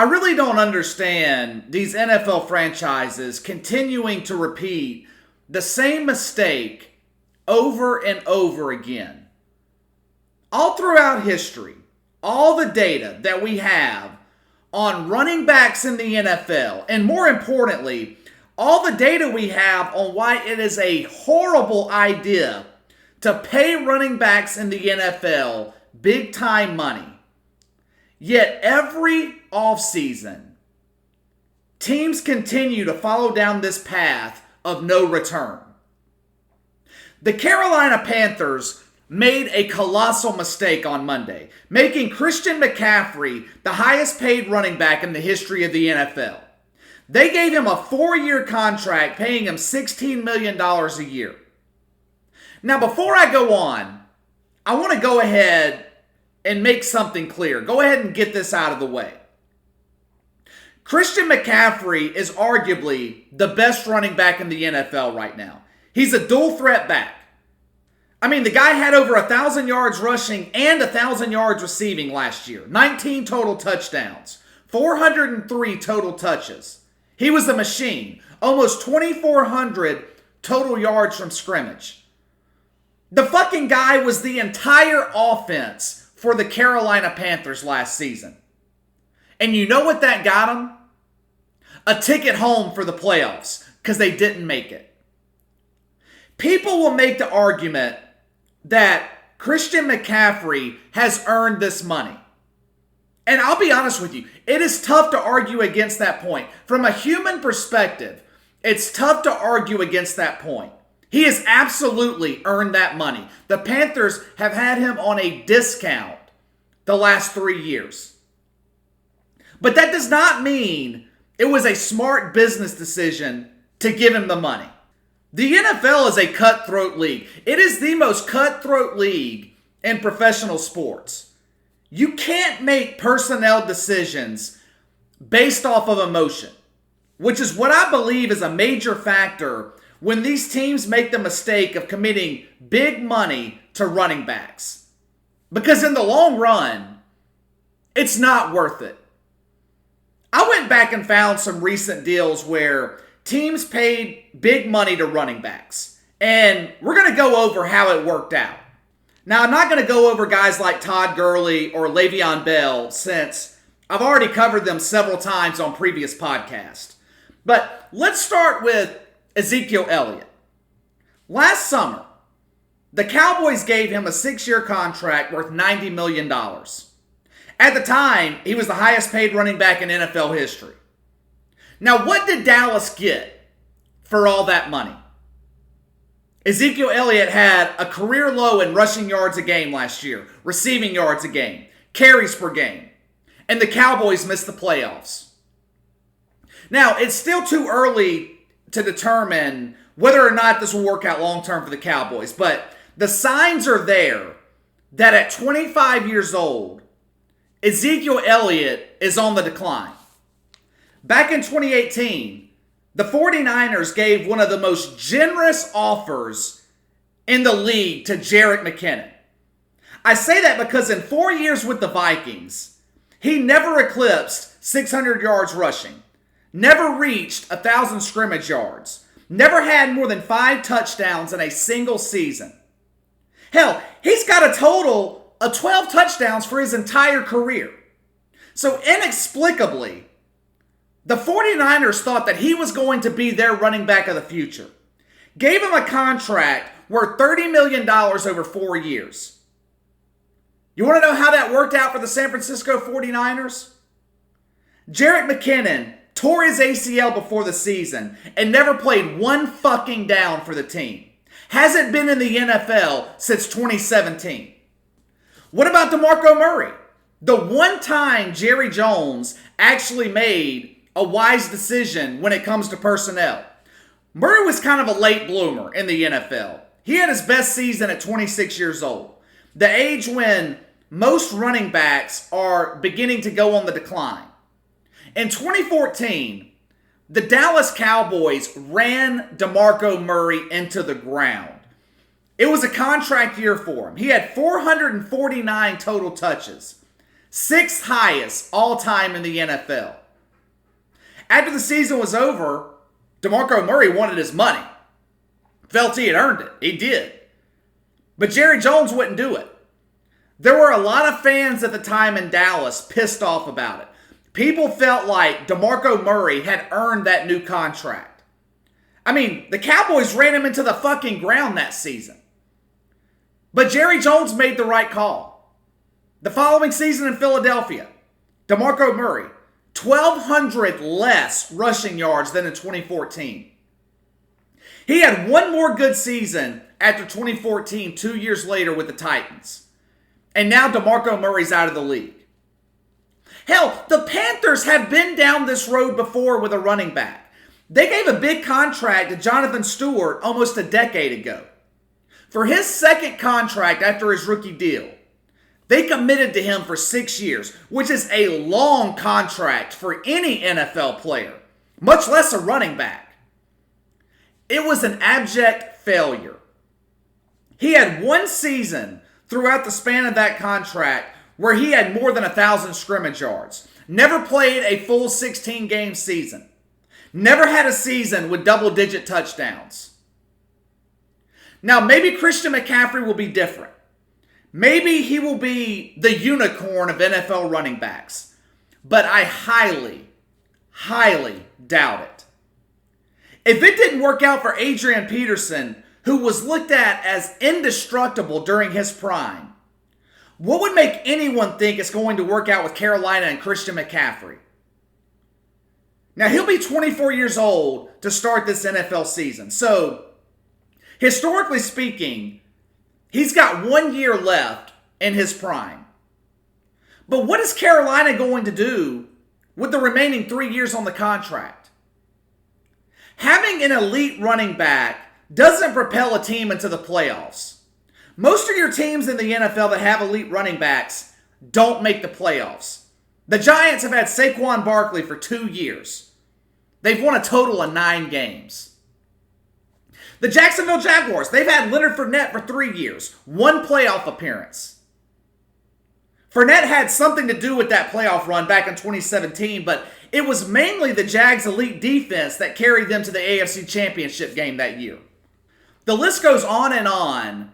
I really don't understand these NFL franchises continuing to repeat the same mistake over and over again. All throughout history, all the data that we have on running backs in the NFL, and more importantly, all the data we have on why it is a horrible idea to pay running backs in the NFL big time money. Yet every offseason, teams continue to follow down this path of no return. The Carolina Panthers made a colossal mistake on Monday, making Christian McCaffrey the highest paid running back in the history of the NFL. They gave him a 4-year contract, paying him $16 million a year. Now, before I go on, I want to go ahead and make something clear. Go ahead and get this out of the way. Christian McCaffrey is arguably the best running back in the NFL right now. He's a dual threat back. I mean, the guy had over 1,000 yards rushing and 1,000 yards receiving last year. 19 total touchdowns. 403 total touches. He was a machine. Almost 2,400 total yards from scrimmage. The fucking guy was the entire offense for the Carolina Panthers last season. And you know what that got him? A ticket home for the playoffs, because they didn't make it. People will make the argument that Christian McCaffrey has earned this money. And I'll be honest with you, it is tough to argue against that point. From a human perspective, it's tough to argue against that point. He has absolutely earned that money. The Panthers have had him on a discount the last 3 years. But that does not mean it was a smart business decision to give him the money. The NFL is a cutthroat league. It is the most cutthroat league in professional sports. You can't make personnel decisions based off of emotion, which is what I believe is a major factor when these teams make the mistake of committing big money to running backs. Because in the long run, it's not worth it. I went back and found some recent deals where teams paid big money to running backs. And we're going to go over how it worked out. Now, I'm not going to go over guys like Todd Gurley or Le'Veon Bell, since I've already covered them several times on previous podcasts. But let's start with Ezekiel Elliott. Last summer, the Cowboys gave him a 6-year contract worth $90 million. At the time, he was the highest paid running back in NFL history. Now, what did Dallas get for all that money? Ezekiel Elliott had a career low in rushing yards a game last year, receiving yards a game, carries per game, and the Cowboys missed the playoffs. Now, it's still too early to determine whether or not this will work out long-term for the Cowboys, but the signs are there that at 25 years old, Ezekiel Elliott is on the decline. Back in 2018, the 49ers gave one of the most generous offers in the league to Jerick McKinnon. I say that because in 4 years with the Vikings, he never eclipsed 600 yards rushing, never reached 1,000 scrimmage yards, never had more than 5 touchdowns in a single season. Hell, he's got a total of 12 touchdowns for his entire career. So inexplicably, the 49ers thought that he was going to be their running back of the future. Gave him a contract worth $30 million over 4 years. You want to know how that worked out for the San Francisco 49ers? Jerick McKinnon tore his ACL before the season and never played one fucking down for the team. Hasn't been in the NFL since 2017. What about DeMarco Murray? The one time Jerry Jones actually made a wise decision when it comes to personnel. Murray was kind of a late bloomer in the NFL. He had his best season at 26 years old, the age when most running backs are beginning to go on the decline. In 2014, the Dallas Cowboys ran DeMarco Murray into the ground. It was a contract year for him. He had 449 total touches, 6th highest all time in the NFL. After the season was over, DeMarco Murray wanted his money. Felt he had earned it. He did. But Jerry Jones wouldn't do it. There were a lot of fans at the time in Dallas pissed off about it. People felt like DeMarco Murray had earned that new contract. I mean, the Cowboys ran him into the fucking ground that season. But Jerry Jones made the right call. The following season in Philadelphia, DeMarco Murray, 1,200 less rushing yards than in 2014. He had one more good season after 2014, 2 years later with the Titans. And now DeMarco Murray's out of the league. Hell, the Panthers have been down this road before with a running back. They gave a big contract to Jonathan Stewart almost a decade ago. For his second contract after his rookie deal, they committed to him for 6 years, which is a long contract for any NFL player, much less a running back. It was an abject failure. He had one season throughout the span of that contract where he had more than 1,000 scrimmage yards. Never played a full 16-game season. Never had a season with double-digit touchdowns. Now, maybe Christian McCaffrey will be different. Maybe he will be the unicorn of NFL running backs. But I highly, highly doubt it. If it didn't work out for Adrian Peterson, who was looked at as indestructible during his prime, what would make anyone think it's going to work out with Carolina and Christian McCaffrey? Now, he'll be 24 years old to start this NFL season. So, historically speaking, he's got 1 year left in his prime. But what is Carolina going to do with the remaining 3 years on the contract? Having an elite running back doesn't propel a team into the playoffs. Most of your teams in the NFL that have elite running backs don't make the playoffs. The Giants have had Saquon Barkley for 2 years. They've won a total of 9 games. The Jacksonville Jaguars, they've had Leonard Fournette for 3 years. 1 playoff appearance. Fournette had something to do with that playoff run back in 2017, but it was mainly the Jags' elite defense that carried them to the AFC Championship game that year. The list goes on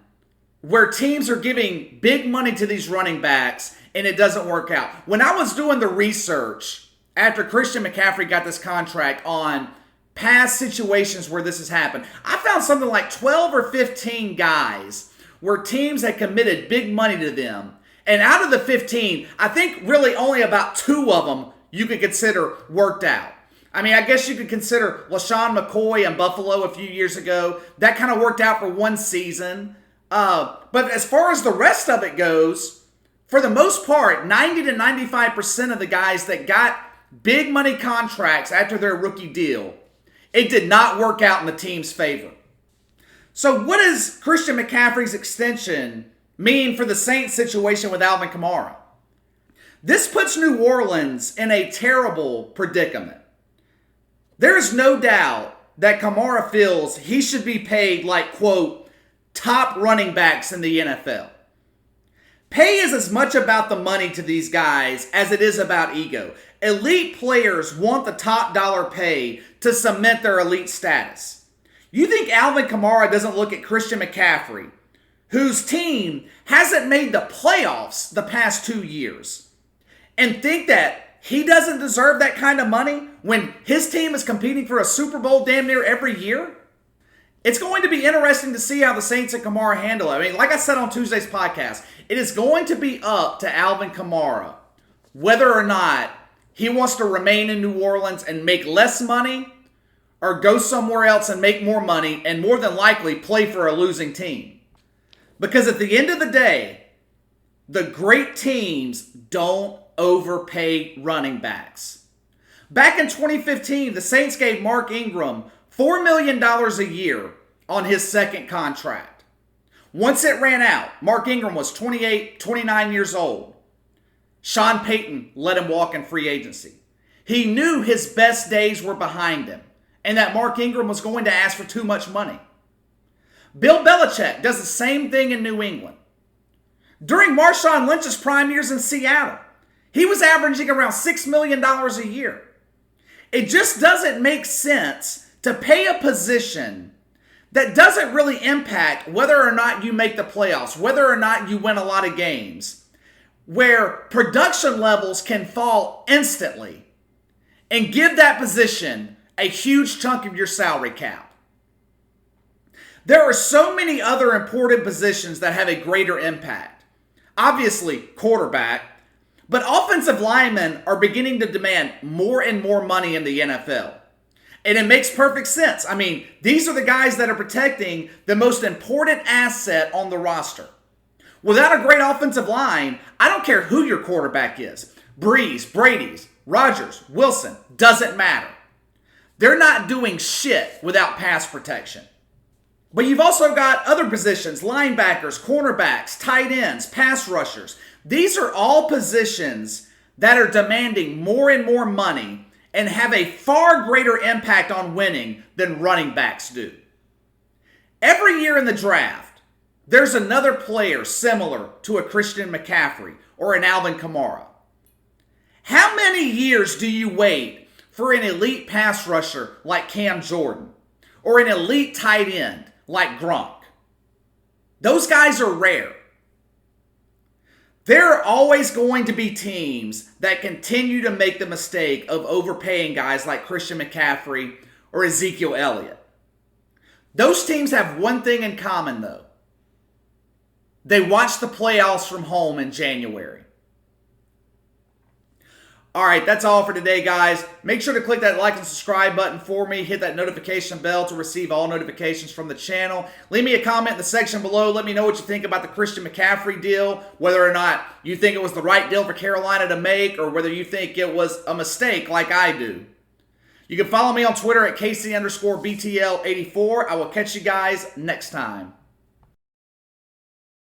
where teams are giving big money to these running backs and it doesn't work out. When I was doing the research after Christian McCaffrey got this contract on past situations where this has happened, I found something like 12 or 15 guys where teams had committed big money to them. And out of the 15, I think really only about 2 of them you could consider worked out. I mean, I guess you could consider LaShawn McCoy in Buffalo a few years ago. That kind of worked out for 1 season. But as far as the rest of it goes, for the most part, 90 to 95% of the guys that got big money contracts after their rookie deal, it did not work out in the team's favor. So what does Christian McCaffrey's extension mean for the Saints situation with Alvin Kamara? This puts New Orleans in a terrible predicament. There is no doubt that Kamara feels he should be paid like, quote, top running backs in the NFL. Pay is as much about the money to these guys as it is about ego. Elite players want the top dollar pay to cement their elite status. You think Alvin Kamara doesn't look at Christian McCaffrey, whose team hasn't made the playoffs the past 2 years, and think that he doesn't deserve that kind of money when his team is competing for a Super Bowl damn near every year? It's going to be interesting to see how the Saints and Kamara handle it. I mean, like I said on Tuesday's podcast, it is going to be up to Alvin Kamara whether or not he wants to remain in New Orleans and make less money or go somewhere else and make more money and more than likely play for a losing team. Because at the end of the day, the great teams don't overpay running backs. Back in 2015, the Saints gave Mark Ingram $4 million a year on his second contract. Once it ran out, Mark Ingram was 28, 29 years old. Sean Payton let him walk in free agency. He knew his best days were behind him and that Mark Ingram was going to ask for too much money. Bill Belichick does the same thing in New England. During Marshawn Lynch's prime years in Seattle, He was averaging around $6 million a year. It just doesn't make sense to pay a position that doesn't really impact whether or not you make the playoffs, whether or not you win a lot of games, where production levels can fall instantly, and give that position a huge chunk of your salary cap. There are so many other important positions that have a greater impact. Obviously, quarterback, but offensive linemen are beginning to demand more and more money in the NFL. And it makes perfect sense. I mean, these are the guys that are protecting the most important asset on the roster. Without a great offensive line, I don't care who your quarterback is. Breeze, Brady's, Rodgers, Wilson, doesn't matter. They're not doing shit without pass protection. But you've also got other positions, linebackers, cornerbacks, tight ends, pass rushers. These are all positions that are demanding more and more money and have a far greater impact on winning than running backs do. Every year in the draft, there's another player similar to a Christian McCaffrey or an Alvin Kamara. How many years do you wait for an elite pass rusher like Cam Jordan or an elite tight end like Gronk? Those guys are rare. There are always going to be teams that continue to make the mistake of overpaying guys like Christian McCaffrey or Ezekiel Elliott. Those teams have one thing in common, though. They watch the playoffs from home in January. All right, that's all for today, guys. Make sure to click that like and subscribe button for me. Hit that notification bell to receive all notifications from the channel. Leave me a comment in the section below. Let me know what you think about the Christian McCaffrey deal, whether or not you think it was the right deal for Carolina to make, or whether you think it was a mistake like I do. You can follow me on Twitter at KC_BTL84. I will catch you guys next time.